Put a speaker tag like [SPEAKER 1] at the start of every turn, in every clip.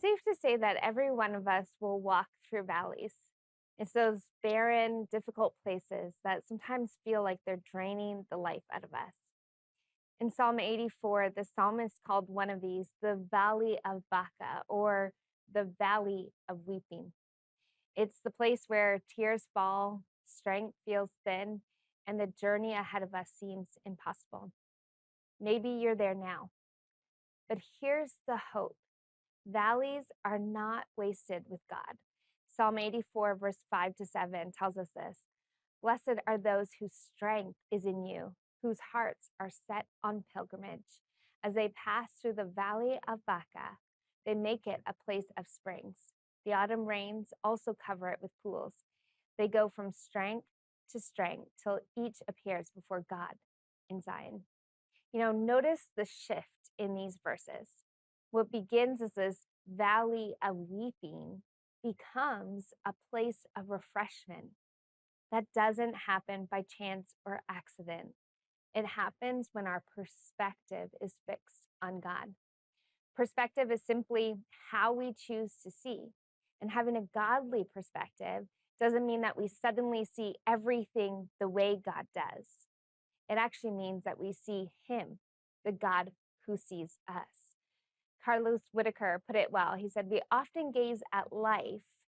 [SPEAKER 1] safe to say that every one of us will walk through valleys. It's those barren, difficult places that sometimes feel like they're draining the life out of us. In Psalm 84, the psalmist called one of these the Valley of Baca, or the Valley of Weeping. It's the place where tears fall, strength feels thin, and the journey ahead of us seems impossible. Maybe you're there now, but here's the hope. Valleys are not wasted with God. Psalm 84, verse 5 to 7 tells us this. Blessed are those whose strength is in you, whose hearts are set on pilgrimage. As they pass through the valley of Baca, they make it a place of springs. The autumn rains also cover it with pools. They go from strength to strength till each appears before God in Zion. Notice the shift in these verses. What begins as this valley of weeping becomes a place of refreshment. That doesn't happen by chance or accident. It happens when our perspective is fixed on God. Perspective is simply how we choose to see. And having a godly perspective doesn't mean that we suddenly see everything the way God does. It actually means that we see Him, the God who sees us. Carlos Whitaker put it well. He said, "We often gaze at life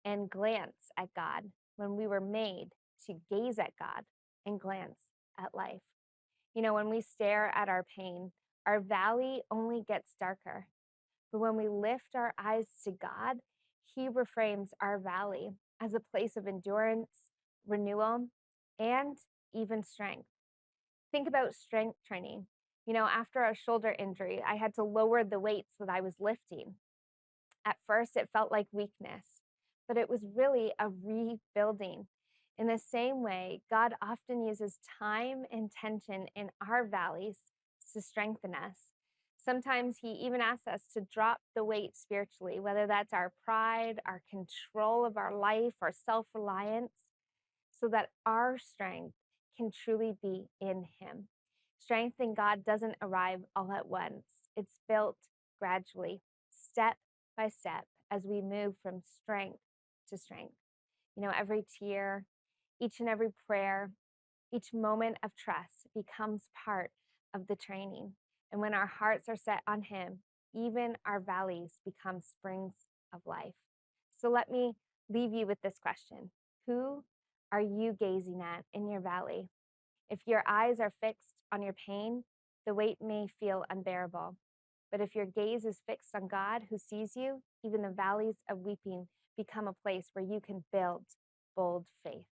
[SPEAKER 1] and glance at God when we were made to gaze at God and glance at life." When we stare at our pain, our valley only gets darker. But when we lift our eyes to God, He reframes our valley as a place of endurance, renewal, and even strength. Think about strength training. After a shoulder injury, I had to lower the weights that I was lifting. At first, it felt like weakness, but it was really a rebuilding. In the same way, God often uses time and tension in our valleys to strengthen us. Sometimes He even asks us to drop the weight spiritually, whether that's our pride, our control of our life, our self-reliance, so that our strength can truly be in Him. Strength in God doesn't arrive all at once. It's built gradually, step by step, as we move from strength to strength. Every tear, each and every prayer, each moment of trust becomes part of the training. And when our hearts are set on Him, even our valleys become springs of life. So let me leave you with this question. Who are you gazing at in your valley? If your eyes are fixed on your pain, the weight may feel unbearable. But if your gaze is fixed on God who sees you, even the valleys of weeping become a place where you can build bold faith.